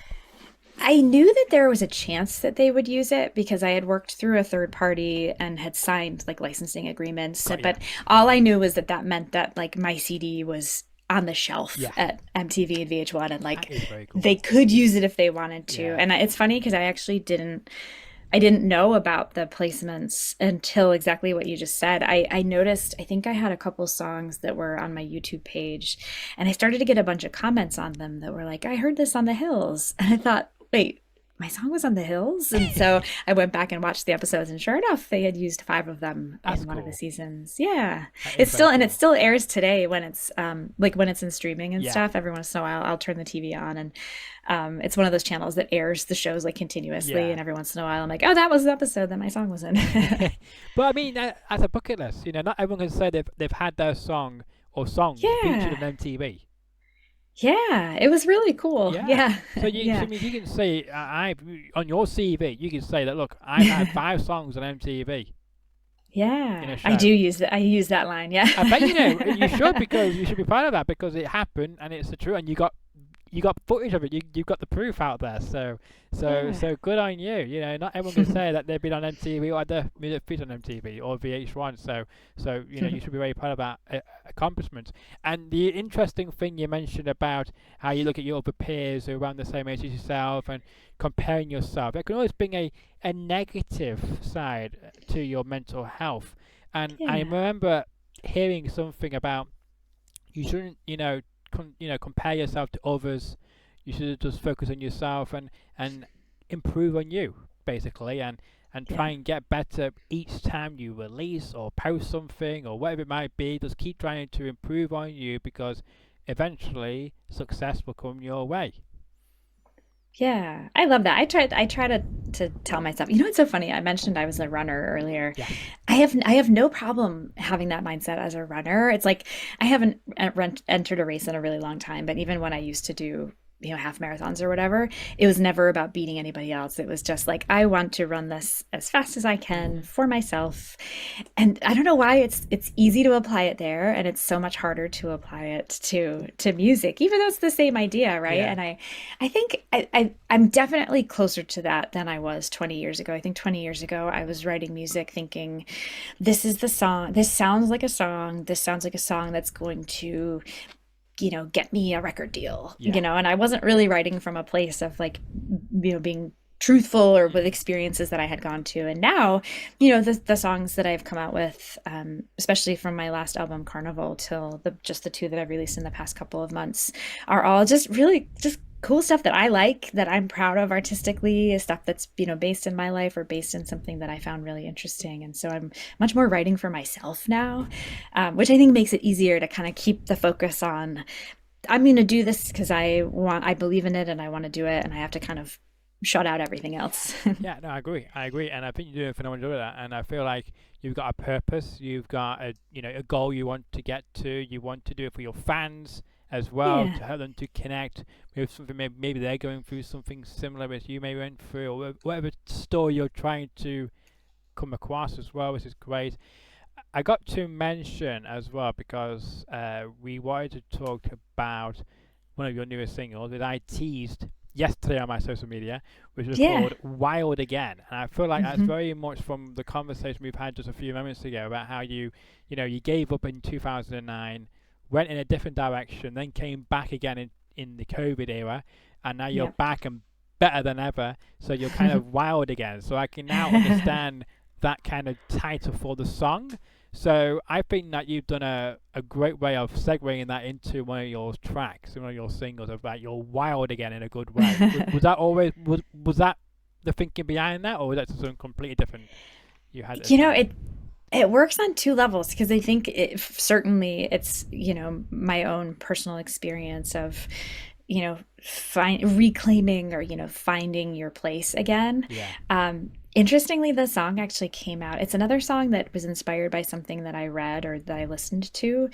I knew that there was a chance that they would use it because I had worked through a third party and had signed like licensing agreements. But all I knew was that meant that like my CD was on the shelf at MTV and VH1, and like
Cool.
they could use it if they wanted to. And it's funny because I actually didn't know about the placements until exactly what you just said. I noticed, I think I had a couple songs that were on my YouTube page, and I started to get a bunch of comments on them that were like, I heard this on The Hills. And I thought, wait, my song was on The Hills? And so I went back and watched the episodes, and sure enough, they had used 5 of them in one of the seasons. Yeah. It's still, and it still airs today when it's like when it's in streaming and stuff. Every once in a while I'll turn the TV on, and it's one of those channels that airs the shows like continuously, and every once in a while I'm like, oh, that was the episode that my song was in.
But I mean, as a bucket list, not everyone can say they've had their song or songs featured on MTV.
Yeah, it was really cool.
Yeah.
Yeah.
So you, so I
Yeah.
mean, you can say I've on your CV, you can say that look, I've had 5 songs on MTV in
Yeah.
a
I
show.
do use that. I use that line. Yeah.
I bet you know you should because you should be proud of that because it happened and it's the truth and you got footage of it. You've got the proof out there.
Yeah.
So good on you. You know, not everyone can say that they've been on MTV or their music featured on MTV or VH1. So you know, you should be very proud of that accomplishment. And the interesting thing you mentioned about how you look at your other peers who are around the same age as yourself and comparing yourself, that can always bring a negative side to your mental health. And I
Yeah.
remember hearing something about you shouldn't, compare yourself to others. You should just focus on yourself and improve on you basically, and try
Yeah.
and get better each time you release or post something or whatever it might be. Just keep trying to improve on you because eventually success will come your way.
Yeah, I love that. I try to tell myself. You know, it's so funny. I mentioned I was a runner earlier.
Yes.
I have no problem having that mindset as a runner. It's like I haven't entered a race in a really long time, but even when I used to do, half marathons or whatever, it was never about beating anybody else. It was just like I want to run this as fast as I can
Hmm.
for myself. And I don't know why it's easy to apply it there and it's so much harder to apply it to music, even though it's the same idea, right?
Yeah.
And I think I'm definitely closer to that than I was 20 years ago. I think 20 years ago I was writing music thinking this is the song, this sounds like a song, this sounds like a song that's going to get me a record deal,
Yeah.
and I wasn't really writing from a place of like, being truthful or with
Hmm.
experiences that I had gone to. And now, the songs that I've come out with, especially from my last album, Carnival, till just the two that I've released in the past couple of months, are all just really just cool stuff that I like, that I'm proud of artistically, stuff that's, based in my life or based in something that I found really interesting. And so I'm much more writing for myself now, which I think makes it easier to kind of keep the focus on, I'm going to do this because I believe in it and I want to do it. And I have to kind of shut out everything else.
Yeah, no, I agree. I agree, and I think you're doing a phenomenal job of that. And I feel like you've got a purpose. You've got a goal you want to get to. You want to do it for your fans as well
Yeah.
to help them to connect with something. Maybe they're going through something similar as you maybe went through, or whatever story you're trying to come across as well, which is great. I got to mention as well because we wanted to talk about one of your newest singles that I teased yesterday on my social media, which was
Yeah.
called Wild Again. And I feel like that's
Hmm.
very much from the conversation we've had just a few moments ago about how you gave up in 2009, went in a different direction, then came back again in the COVID era, and now you're
Yep.
back and better than ever. So you're kind of wild again. So I can now understand that kind of title for the song. So I think that you've done a great way of segueing that into one of your tracks, one of your singles of like you're wild again in a good way. Was that always was that the thinking behind that, or was that something completely different you had at the
You know,
time?
it works on two levels because I think certainly it's, my own personal experience of, reclaiming or, finding your place again.
Yeah.
Interestingly, the song actually came out. It's another song that was inspired by something that I read or that I listened to.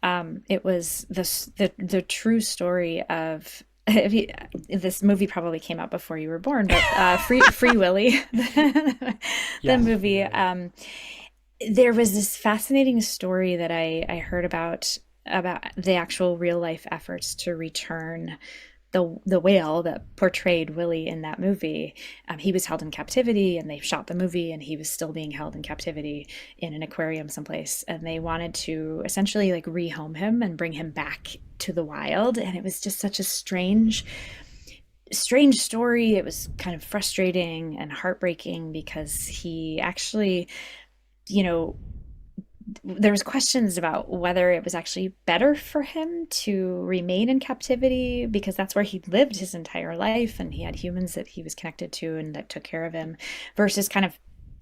It was the true story of. If you, this movie probably came out before you were born, but Free Willy, the
Yes.
movie. There was this fascinating story that I heard about the actual real life efforts to return the whale that portrayed Willie in that movie. He was held in captivity, and they shot the movie, and he was still being held in captivity in an aquarium someplace. And they wanted to essentially like rehome him and bring him back to the wild. And it was just such a strange story. It was kind of frustrating and heartbreaking because he actually, you know, there was questions about whether it was actually better for him to remain in captivity because that's where he lived his entire life and he had humans that he was connected to and that took care of him, versus kind of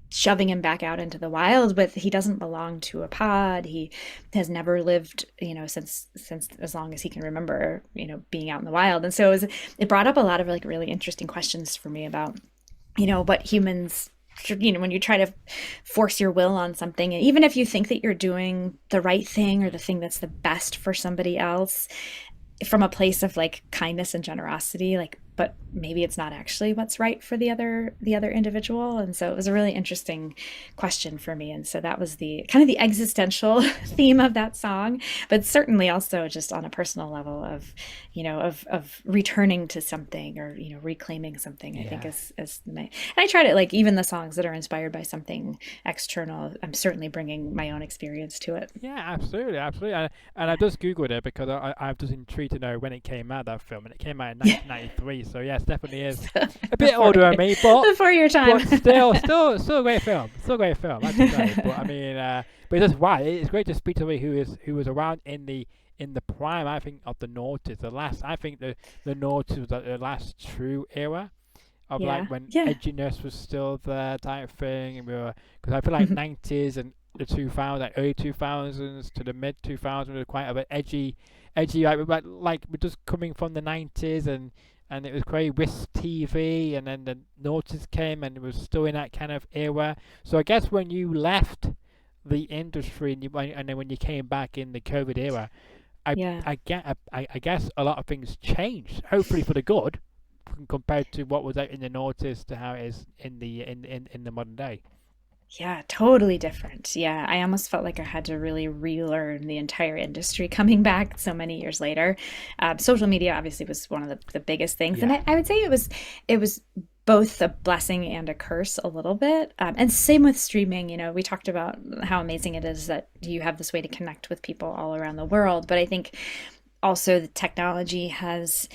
shoving him back out into the wild. But he doesn't belong to a pod. He has never lived, since as long as he can remember, being out in the wild. And so it brought up a lot of like really interesting questions for me about, what humans, when you try to force your will on something, and even if you think that you're doing the right thing or the thing that's the best for somebody else, from a place of like kindness and generosity, like, but maybe it's not actually what's right for the other individual. And so it was a really interesting question for me. And so that was the kind of the existential theme of that song, but certainly also just on a personal level of, of returning to something, or, reclaiming something. I think is my, and I try to, like, even the songs that are inspired by something external, I'm certainly bringing my own experience to it.
Yeah, absolutely. And I just googled it because I'm just intrigued to know when it came out, that film, and it came out in 1993. So yes, definitely is a bit older than me, but
before your time.
But still a great film. Still a great film. I have to say. But I mean, but it's just why it's great to speak to somebody who was around in the prime, I think, of the noughties. I think the noughties was the last true era of like when edginess was still there, type we're because I feel like 90s and the 2000s, like early 2000s to the mid 2000s, were quite a bit edgy, like we're just coming from the 90s, and it was quite Whisk TV, and then the noughties came, and it was still in that kind of era. So I guess when you left the industry and then when you came back in the COVID era, I guess a lot of things changed, hopefully for the good, compared to what was out in the noughties to how it is in the modern day.
Yeah, totally different. Yeah, I almost felt like I had to really relearn the entire industry coming back so many years later. Social media obviously was one of the biggest things, and I would say it was both a blessing and a curse a little bit. And same with streaming. We talked about how amazing it is that you have this way to connect with people all around the world, but I think also the technology has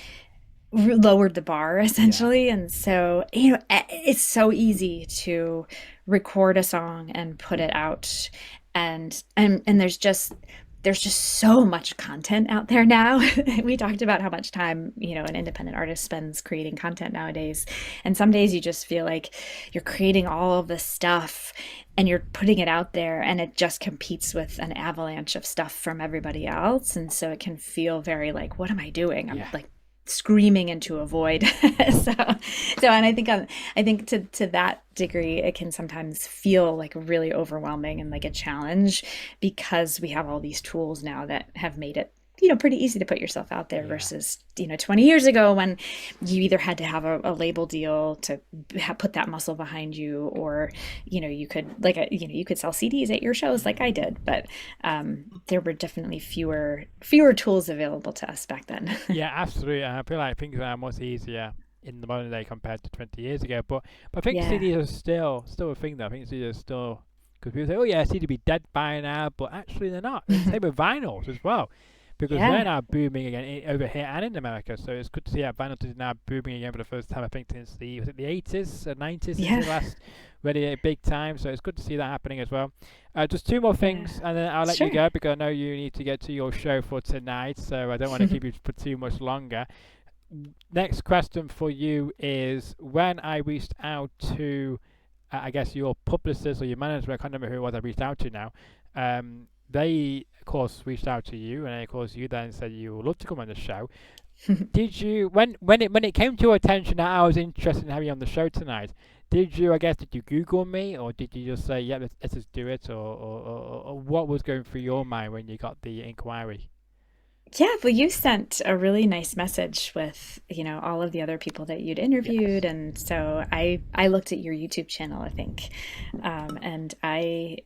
lowered the bar essentially, and so it's so easy to record a song and put it out, and there's just so much content out there now. We talked about how much time an independent artist spends creating content nowadays, and some days you just feel like you're creating all of this stuff and you're putting it out there, and it just competes with an avalanche of stuff from everybody else, and so it can feel very like, what am I doing? I'm like screaming into a void. so and I think to that degree it can sometimes feel like really overwhelming and like a challenge, because we have all these tools now that have made it pretty easy to put yourself out there versus 20 years ago, when you either had to have a label deal to put that muscle behind you, or you could you could sell CDs at your shows like I did, but there were definitely fewer tools available to us back then.
Yeah, absolutely. I feel like things are much easier in the modern day compared to 20 years ago, but I think CDs are still a thing though. I think CDs are still, because people say, oh yeah, CD be dead by now, but actually they're not. Same with vinyls as well, because they're now booming again over here and in America. So it's good to see that vinyl is now booming again for the first time, I think, since the 80s, 90s, since the last really big time. So it's good to see that happening as well. Just two more things, and then I'll let you go, because I know you need to get to your show for tonight, so I don't want to keep you for too much longer. Next question for you is, when I reached out to, I guess, your publicist or your manager, I can't remember who it was I reached out to now, they, of course, reached out to you, and of course you then said you would love to come on the show. Did you, when it came to your attention that I was interested in having you on the show tonight, did you Google me, or did you just say, yeah, let's just do it, or what was going through your mind when you got the inquiry?
Yeah, well, you sent a really nice message with, all of the other people that you'd interviewed. And so I looked at your YouTube channel, I think. And I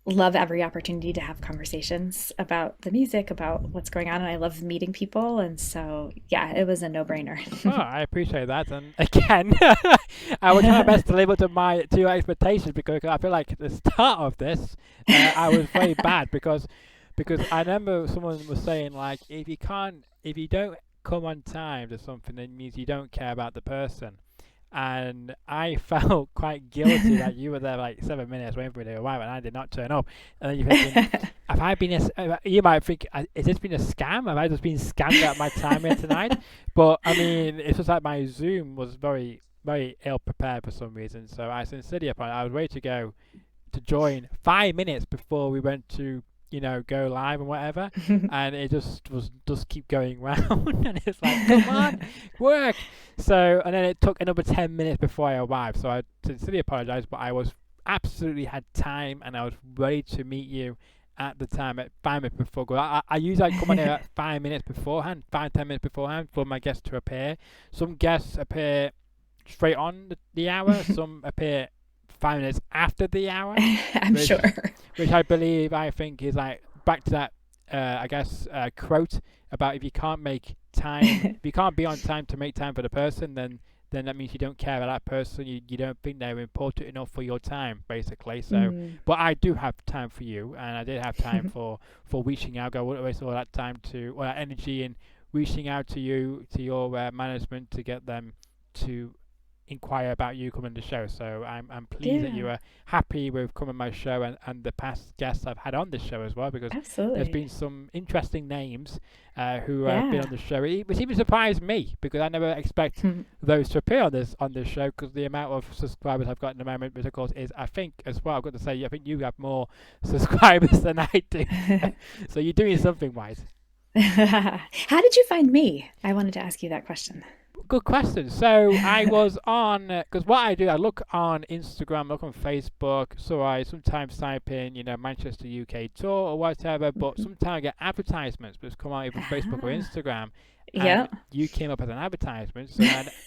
love every opportunity to have conversations about the music, about what's going on, and I love meeting people, and so it was a no-brainer.
Oh, I appreciate that, and again, I will try my best to live up to your expectations, because I feel like at the start of this, I was very bad, because I remember someone was saying, like, if you don't come on time to something, it means you don't care about the person. And I felt quite guilty that you were there like 7 minutes waiting for me to arrive, and I did not turn up. And then you're thinking, you might think, has this been a scam? Have I just been scammed out of my time here tonight? But I mean, it's just like my Zoom was very, very ill prepared for some reason. So I sincerely apologize. I was ready to go to join 5 minutes before we went to go live and whatever, and it just keep going round, and it's like, come on, work. So, and then it took another 10 minutes before I arrived. So I sincerely apologize, but I was absolutely had time, and I was ready to meet you, at the time at 5 minutes before. I usually come on here at 5 minutes beforehand, 5-10 minutes beforehand for my guests to appear. Some guests appear straight on the hour. Some appear 5 minutes after the hour.
I'm sure.
Which I think is like back to that, quote about if you can't make time, if you can't be on time to make time for the person, then that means you don't care about that person. You don't think they're important enough for your time, basically. So, but I do have time for you, and I did have time for reaching out. I wouldn't waste all that time or that energy in reaching out to you, to your management, to get them to inquire about you coming to the show. So I'm pleased that you are happy with coming to my show and the past guests I've had on this show as well, because there's been some interesting names who have been on the show, which even surprised me, because I never expect those to appear on this show, because the amount of subscribers I've got in the moment, which of course is, I think as well, I've got to say, I think you have more subscribers than I do. So you're doing something right.
How did you find me? I wanted to ask you that question.
Good question. So I was on, because what I do, I look on Instagram, look on Facebook, so I sometimes type in, Manchester UK tour or whatever, but sometimes I get advertisements which come out either Facebook or Instagram.
Yeah.
You came up as an advertisement, so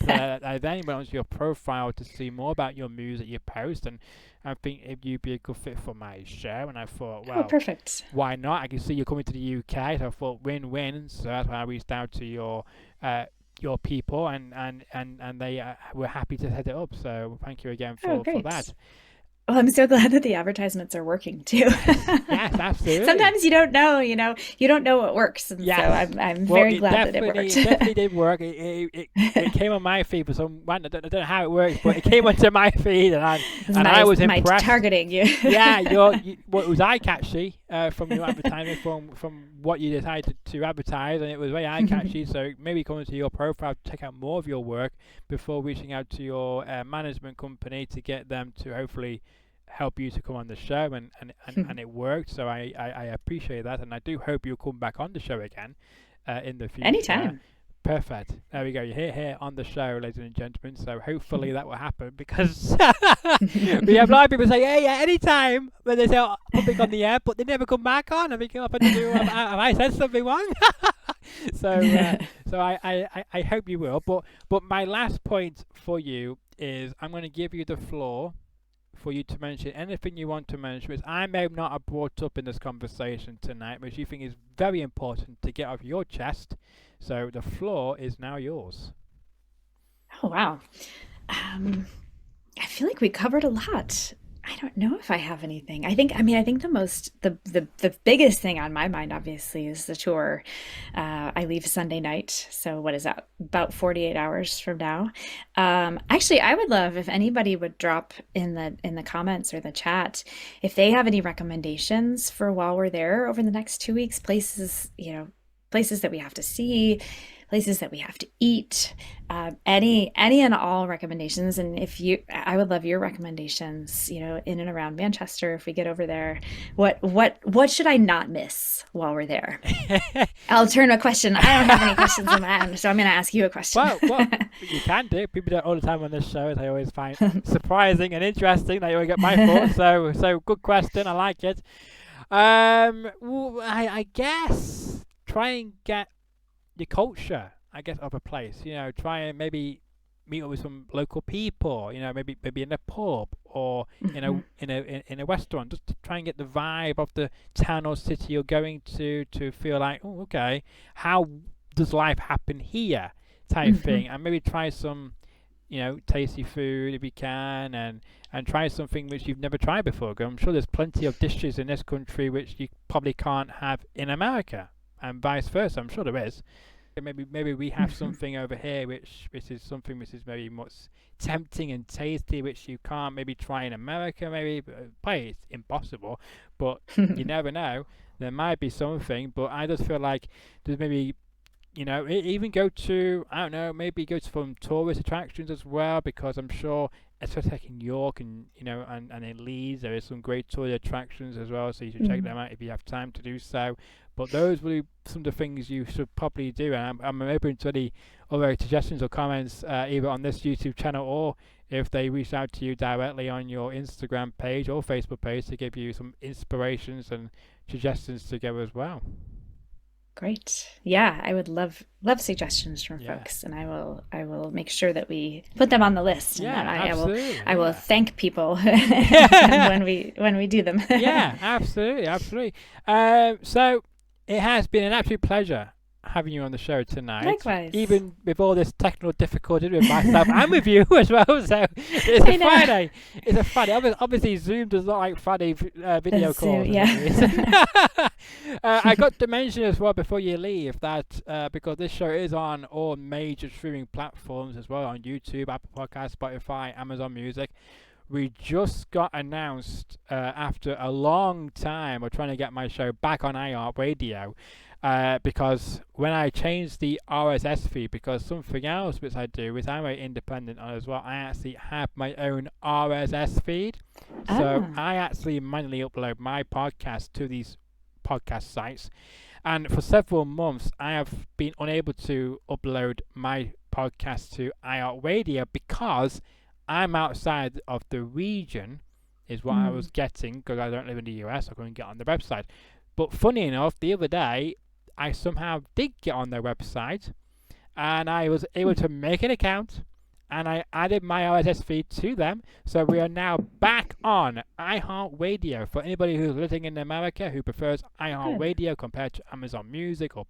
I then went onto your profile to see more about your music you post, and I think if you'd be a good fit for my show, and I thought, well,
perfect.
Why not? I can see you're coming to the UK, so I thought win-win, so that's why I reached out to your people, and they were happy to set it up. So thank you again for that.
Well, I'm so glad that the advertisements are working too.
Yes, absolutely.
Sometimes you don't know, you don't know what works. And so I'm very glad that it worked.
It definitely did work. It came on my feed for some, I don't know how it works, but it came onto my feed, and I was impressed.
Targeting you.
Yeah, it was eye-catchy from your advertising, from what you decided to advertise, and it was very eye-catchy. So maybe coming to your profile to check out more of your work before reaching out to your management company to get them to hopefully help you to come on the show, and it worked. So I appreciate that, and I do hope you'll come back on the show again in the future.
Anytime.
Perfect. There we go. You're here on the show, ladies and gentlemen. So hopefully that will happen, because we have a lot of people say, "Hey, yeah, anytime," when they say something on the air, but they never come back on. I'm thinking, have I said something wrong? So I hope you will. But my last point for you is, I'm going to give you the floor for you to mention anything you want to mention, which I may not have brought up in this conversation tonight, which you think is very important to get off your chest. So the floor is now yours.
Oh, wow. I feel like we covered a lot. I don't know if I have anything. I think the biggest thing on my mind, obviously, is the tour. I leave Sunday night. So what is that? About 48 hours from now. Actually, I would love if anybody would drop in the comments or the chat if they have any recommendations for while we're there over the next 2 weeks, places that we have to see, places that we have to eat, any and all recommendations. And I would love your recommendations, in and around Manchester. If we get over there, what should I not miss while we're there? I'll turn a question. I don't have any questions in mind, so I'm going to ask you a question.
Well, you can do. People do it all the time on this show, as I always find surprising and interesting. That you always get my thoughts. So good question. I like it. I guess try and get your culture, of a place. Try and maybe meet up with some local people. Maybe in a pub or in a restaurant, just to try and get the vibe of the town or city you're going to feel like, oh, okay, how does life happen here, type thing, and maybe try some, tasty food if you can, and try something which you've never tried before. I'm sure there's plenty of dishes in this country which you probably can't have in America, and vice versa. I'm sure there is. Maybe we have something over here which is something which is maybe much tempting and tasty, which you can't maybe try in America. Maybe probably it's impossible, but you never know. There might be something, but I just feel like there's maybe, even go to, I don't know, maybe go to some tourist attractions as well, because I'm sure, especially like in York and and in Leeds, there is some great tourist attractions as well, so you should check them out if you have time to do so. But those will be some of the things you should probably do, and I'm open to any other suggestions or comments, either on this YouTube channel or if they reach out to you directly on your Instagram page or Facebook page to give you some inspirations and suggestions to go as well.
Great. Yeah, I would love suggestions from folks, and I will make sure that we put them on the list.
Yeah,
and
absolutely.
I will thank people when we do them.
Yeah, absolutely. So it has been an absolute pleasure having you on the show tonight.
Likewise.
Even with all this technical difficulty with myself and with you as well. So it's a Friday. It's a Friday. Obviously, Zoom does not like Friday video calls.
Yeah.
I got to mention as well before you leave that because this show is on all major streaming platforms as well, on YouTube, Apple Podcasts, Spotify, Amazon Music. We just got announced after a long time of trying to get my show back on iHeartRadio. Because when I changed the RSS feed, because something else which I do is I'm very independent on as well, I actually have my own RSS feed. So I actually manually upload my podcast to these podcast sites. And for several months, I have been unable to upload my podcast to iHeartRadio because I'm outside of the region, is what I was getting, because I don't live in the US. I couldn't get on the website. But funny enough, the other day, I somehow did get on their website, and I was able to make an account, and I added my RSS feed to them. So we are now back on iHeartRadio. For anybody who's living in America who prefers iHeartRadio compared to Amazon Music or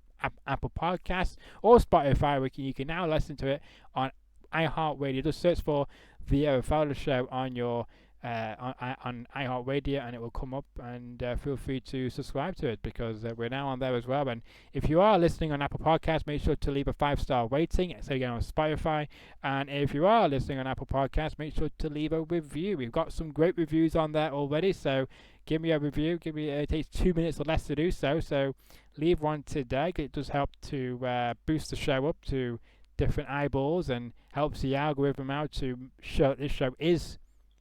Apple Podcasts or Spotify, you can now listen to it on iHeartRadio. Just search for the Fowler Show on your on iHeartRadio, and it will come up, and feel free to subscribe to it, because we're now on there as well. And if you are listening on Apple Podcasts, make sure to leave a 5-star rating. So again, on Spotify, and if you are listening on Apple Podcasts, make sure to leave a review. We've got some great reviews on there already, so give me a review. It takes 2 minutes or less to do so leave one today. It does help to boost the show up to different eyeballs, and helps the algorithm out to show this show is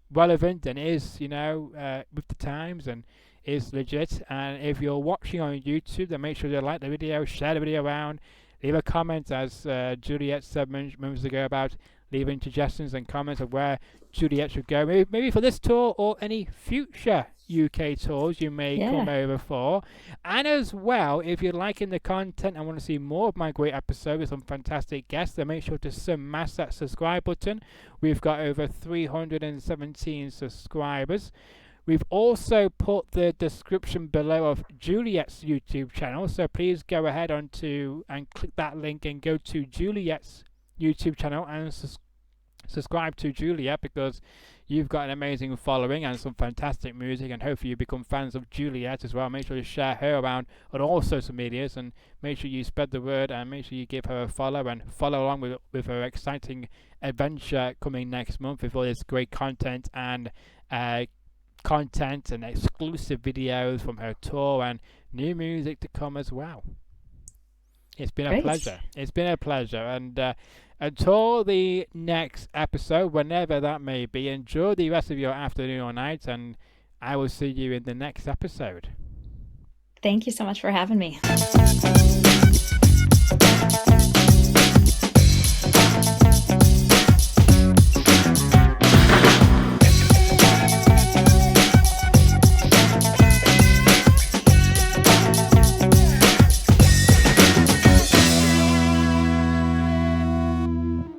relevant and is, with the times, and is legit. And if you're watching on YouTube, then make sure to like the video, share the video around, leave a comment, as Juliet said moments ago, about leaving suggestions and comments of where Juliet should go, maybe for this tour or any future UK tours you may come over for. And as well, if you're liking the content and want to see more of my great episodes with some fantastic guests, then make sure to smash that subscribe button. We've got over 317 subscribers. We've also put the description below of Juliet's YouTube channel, so please go ahead and click that link and go to Juliet's YouTube channel and subscribe to Juliet, because you've got an amazing following and some fantastic music, and hopefully you become fans of Juliet as well. Make sure to share her around on all social medias, and make sure you spread the word, and make sure you give her a follow and follow along with her exciting adventure coming next month with all this great content and exclusive videos from her tour and new music to come as well. It's been a pleasure. It's been a pleasure. And until the next episode, whenever that may be, enjoy the rest of your afternoon or night, and I will see you in the next episode.
Thank you so much for having me.